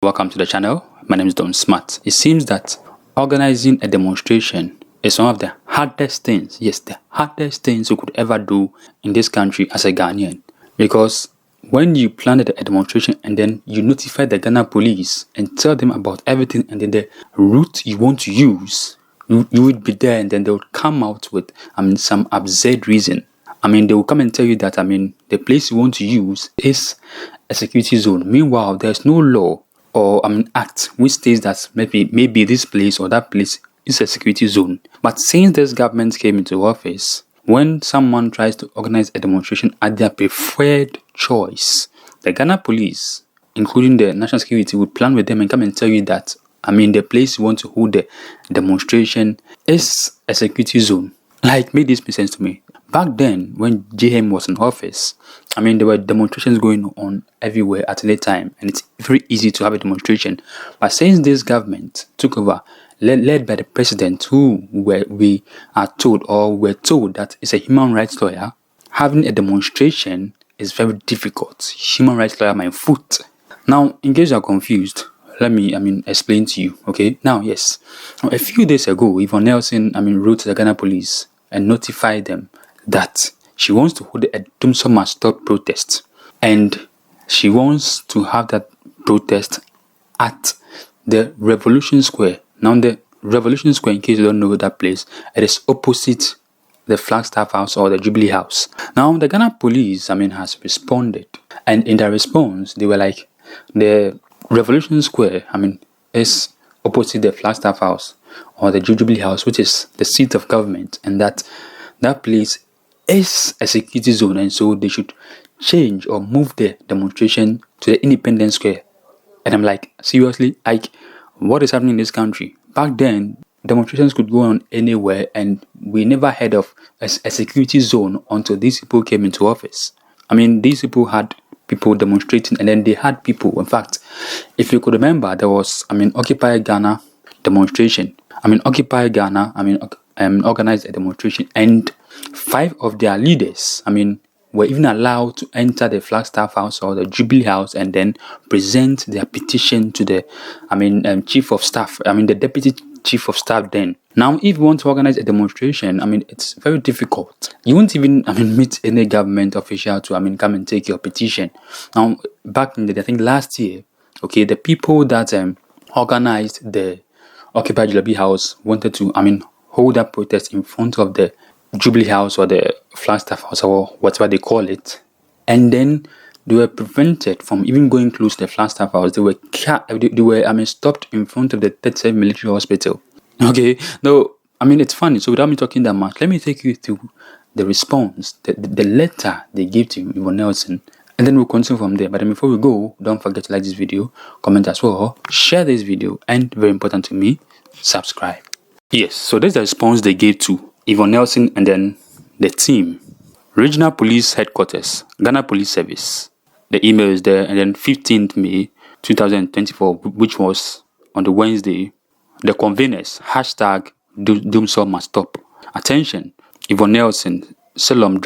Welcome to the channel. My name is Don Smart. It seems that organizing a demonstration is one of the hardest things, yes, the hardest things you could ever do in this country as a Ghanaian. Because when you plan a demonstration and then you notify the Ghana police and tell them about everything and then the route you want to use, you would be there and then they would come out with some absurd reason. They will come and tell you that the place you want to use is a security zone. Meanwhile, there's no law or act which states that maybe this place or that place is a security zone. But since this government came into office, when someone tries to organize a demonstration at their preferred choice, the Ghana police, including the national security, would plan with them and come and tell you that the place you want to hold the demonstration is a security zone. Like, make this make sense to me. Back then, when JM was in office, there were demonstrations going on everywhere at any time, and it's very easy to have a demonstration. But since this government took over, led by the president, who we are told or were told that is a human rights lawyer, having a demonstration is very difficult. Human rights lawyer, my foot. Now, in case you're confused, let me explain to you. Okay. Now, yes, a few days ago, Yvonne Nelson wrote to the Ghana police and notified them that she wants to hold a Dumsor must stop protest, and she wants to have that protest at the Revolution Square. Now, the Revolution Square, in case you don't know that place, it is opposite the Flagstaff House or the Jubilee House. Now, the Ghana police, has responded, and in their response, they were like, the Revolution Square, is opposite the Flagstaff House or the Jubilee House, which is the seat of government, and that place is a security zone, and so they should change or move the demonstration to the Independence Square. And I'm like, seriously? Like, what is happening in this country? Back then, demonstrations could go on anywhere, and we never heard of a security zone until these people came into office. These people had people demonstrating, and then they had people. In fact, if you could remember, there was Occupy Ghana demonstration. Occupy Ghana organized a demonstration, and 5 of their leaders were even allowed to enter the Flagstaff House or the Jubilee House and then present their petition to the chief of staff, the deputy chief of staff then. Now, if you want to organize a demonstration, it's very difficult. You won't even meet any government official to come and take your petition. Now, back in I think last year, okay, the people that organized the Occupy Jubilee House wanted to hold that protest in front of the Jubilee House or the Flagstaff House or whatever they call it, and then they were prevented from even going close to the Flagstaff House. They were stopped in front of the 37 military hospital. Okay, no, it's funny. So without me talking that much, let me take you through the response, the letter they gave to Yvonne Nelson, and then we'll continue from there. But before we go, don't forget to like this video, comment as well, share this video, and very important to me, subscribe. Yes, so this is the response they gave to Yvonne Nelson and then the team. Regional Police Headquarters, Ghana Police Service. The email is there, and then 15th May 2024, which was on the Wednesday. The conveners, hashtag Dumsor must stop. Attention, Yvonne Nelson, Selom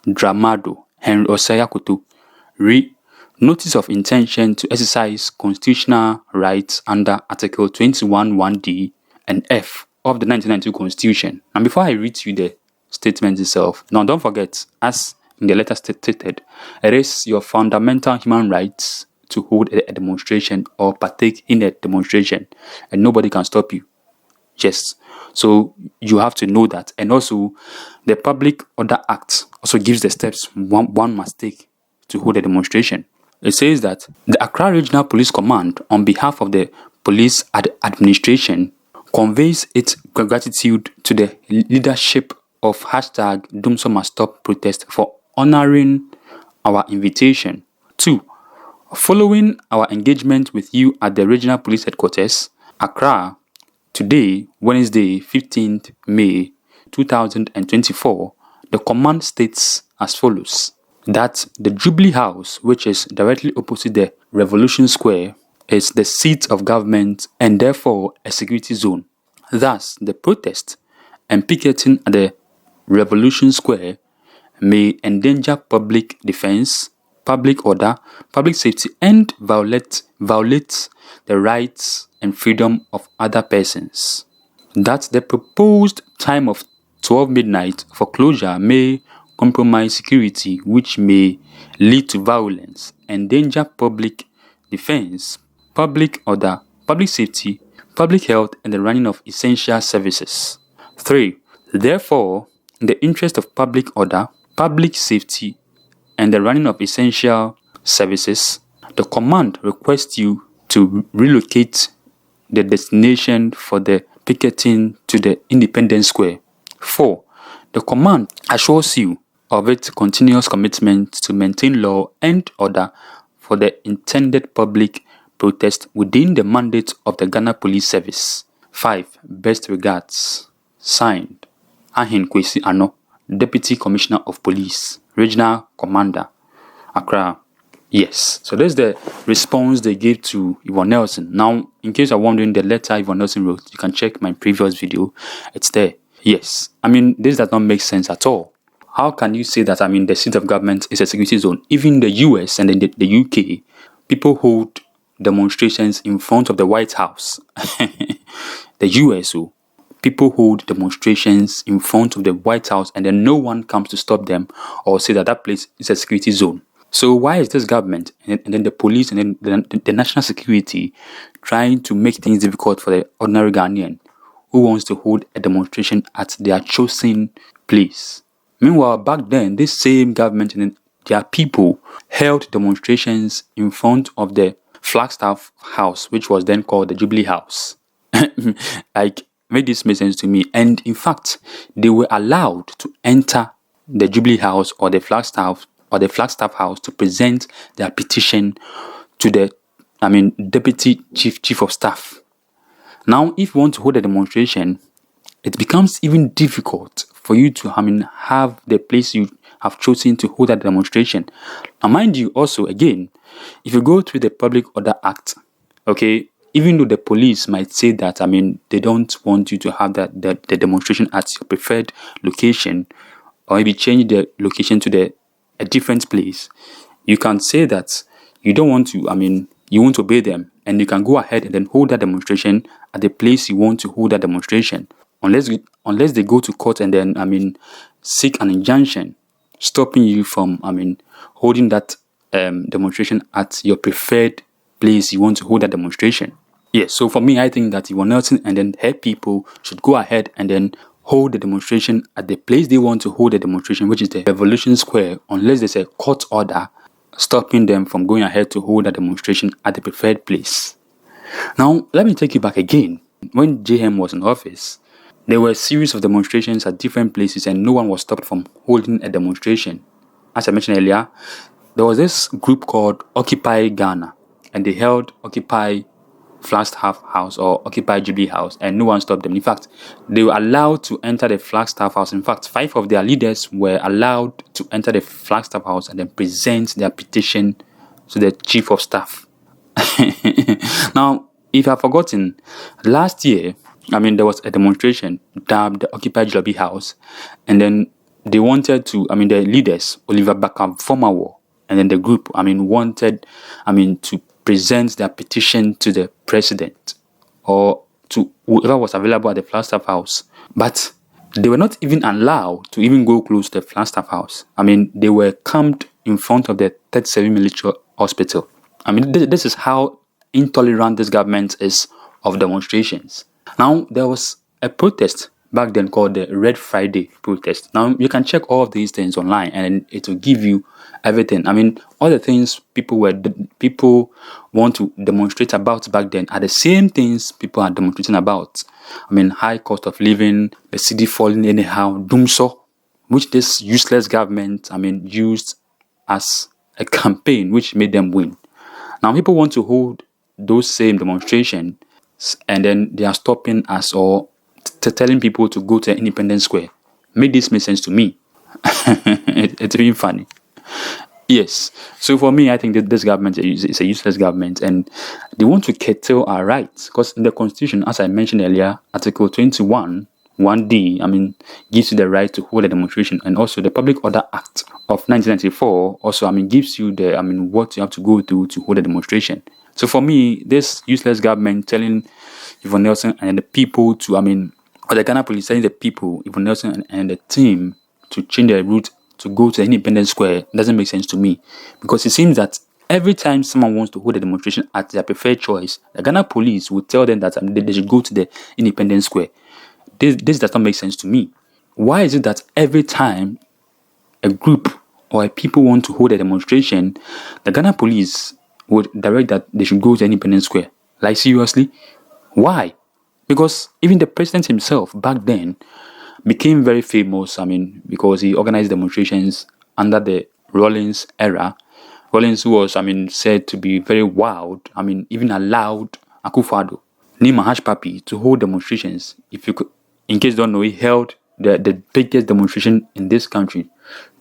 Dramado, Henry Osayakutu. Notice of intention to exercise constitutional rights under Article 21(1)(d) and F of the 1992 Constitution. And before I read you the statement itself, now don't forget, as in the letter stated, it is your fundamental human rights to hold a demonstration or partake in a demonstration, and nobody can stop you. Yes, so you have to know that. And also, the Public Order Act also gives the steps one must take to hold a demonstration. It says that the Accra Regional Police Command, on behalf of the police administration, conveys its gratitude to the leadership of hashtag Dumsor must stop protest for honoring our invitation. 2. Following our engagement with you at the Regional Police Headquarters, Accra, today, Wednesday, 15th May 2024, the command states as follows: that the Jubilee House, which is directly opposite the Revolution Square, is the seat of government and therefore a security zone. Thus, the protest and picketing at the Revolution Square may endanger public defense, public order, public safety, and violates the rights and freedom of other persons. That the proposed time of 12 midnight for closure may compromise security, which may lead to violence, endanger public defense, public order, public safety, public health, and the running of essential services. 3. Therefore, in the interest of public order, public safety, and the running of essential services, the command requests you to relocate the destination for the picketing to the Independence Square. 4. The command assures you of its continuous commitment to maintain law and order for the intended public protest within the mandate of the Ghana Police Service. 5. Best regards. Signed, Ahin Kwesi Ano, Deputy Commissioner of Police, Regional Commander, Accra. Yes, so there's the response they gave to Yvonne Nelson. Now, in case you're wondering the letter Yvonne Nelson wrote, you can check my previous video. It's there. Yes, this does not make sense at all. How can you say that, the seat of government is a security zone? Even the US and the UK, people hold demonstrations in front of the White House. The US, people hold demonstrations in front of the White House and then no one comes to stop them or say that that place is a security zone. So why is this government and then the police and then the national security trying to make things difficult for the ordinary Ghanaian who wants to hold a demonstration at their chosen place? Meanwhile, back then, this same government and their people held demonstrations in front of the Flagstaff House, which was then called the Jubilee House. Make this make sense to me. And in fact, they were allowed to enter the Jubilee House or the Flagstaff House to present their petition to the Deputy Chief of Staff. Now, if you want to hold a demonstration, it becomes even difficult for you to have the place you have chosen to hold that demonstration. Now, mind you, also again, if you go through the Public Order Act, okay, even though the police might say that they don't want you to have the demonstration at your preferred location, or maybe change the location to a different place, you can say that you don't want to, you won't obey them, and you can go ahead and then hold that demonstration at the place you want to hold that demonstration, unless they go to court and then seek an injunction stopping you from holding that demonstration at your preferred place you want to hold that demonstration. Yes, so for me, I think that Yvonne Nelson and then her people should go ahead and then hold the demonstration at the place they want to hold the demonstration, which is the Revolution Square, unless there's a court order stopping them from going ahead to hold a demonstration at the preferred place. Now, let me take you back again. When JM was in office, there were a series of demonstrations at different places and no one was stopped from holding a demonstration. As I mentioned earlier, there was this group called Occupy Ghana, and they held Occupy Flagstaff House or Occupy Jubilee House, and no one stopped them. In fact, they were allowed to enter the Flagstaff House. In fact, 5 of their leaders were allowed to enter the Flagstaff House and then present their petition to the Chief of Staff. Now, if you have forgotten, last year, there was a demonstration dubbed the Occupy Jubilee House, and then they wanted to, the leaders, Oliver Baka-Fomawo, and then the group, wanted, to present their petition to the president or to whoever was available at the Flagstaff House. But they were not even allowed to even go close to the Flagstaff House. They were camped in front of the 37 Military Hospital. This is how intolerant this government is of demonstrations. Now, there was a protest back then called the Red Friday protest. Now, you can check all of these things online and it will give you everything. All the things people want to demonstrate about back then are the same things people are demonstrating about. High cost of living, the city falling anyhow, Dumsor, which this useless government, used as a campaign which made them win. Now, people want to hold those same demonstrations and then they are stopping us or telling people to go to Independence Square. Make this make sense to me. It's really funny. Yes. So for me, I think that this government is a useless government and they want to curtail our rights. Because in the Constitution, as I mentioned earlier, Article 21, 1D, gives you the right to hold a demonstration. And also the Public Order Act of 1994 also, gives you the, what you have to go through to hold a demonstration. So for me, this useless government telling Yvonne Nelson and the people to, or the Ghana police telling the people, Yvonne Nelson and the team, to change their route to go to the Independence Square doesn't make sense to me. Because it seems that every time someone wants to hold a demonstration at their preferred choice, the Ghana police will tell them that they should go to the Independence Square. This does not make sense to me. Why is it that every time a group or a people want to hold a demonstration, the Ghana police would direct that they should go to Independence Square? Like, seriously? Why? Because even the president himself back then became very famous, because he organized demonstrations under the Rawlings era. Rawlings, who was, said to be very wild, even allowed Akuffoaddo, Nima Hash Papi, to hold demonstrations. If you could, in case you don't know, he held the biggest demonstration in this country,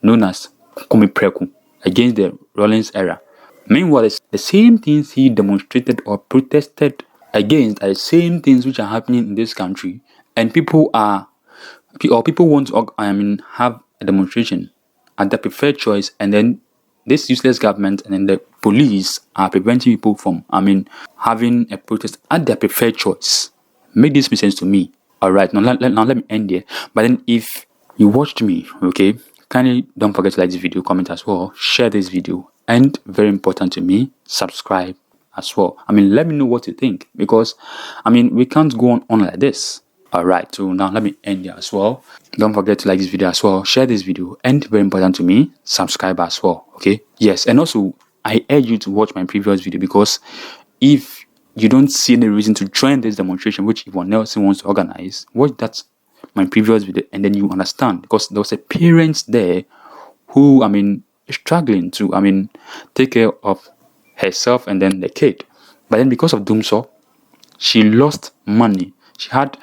known as Kumi Preku, against the Rawlings era. Meanwhile, the same things he demonstrated or protested against are the same things which are happening in this country, and people want to have a demonstration at their preferred choice, and then this useless government and then the police are preventing people from having a protest at their preferred choice. Make this make sense to me. Alright, now let me end here. But then if you watched me, okay, kindly don't forget to like this video, comment as well, share this video, and very important to me, subscribe as well. Let me know what you think, because we can't go on like this. Alright, so now let me end here as well. Don't forget to like this video as well, share this video, and very important to me, subscribe as well. Okay, yes, and also I urge you to watch my previous video, because if you don't see any reason to join this demonstration which Yvonne Nelson wants to organize, watch that my previous video and then you understand, because there was a parent there who is struggling to take care of herself and then the kid. But then because of Dumsor, she lost money. She had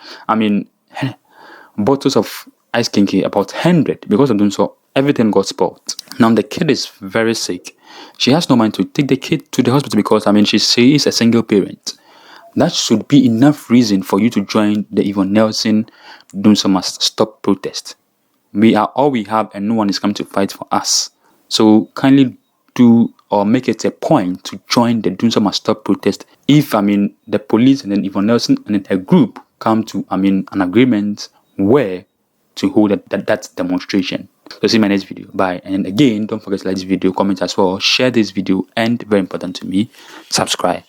bottles of ice kinky, about 100. Because of Dumsor, everything got spoiled. Now the kid is very sick. She has no money to take the kid to the hospital, because she is a single parent. That should be enough reason for you to join the Yvonne Nelson Dumsor Must Stop protest. We are all we have, and no one is coming to fight for us. So kindly do or make it a point to join the Dumsor Must Stop protest if the police and then Yvonne Nelson and then a group come to an agreement where to hold that demonstration. So see my next video. Bye. And again, don't forget to like this video, comment as well, share this video, and very important to me, subscribe.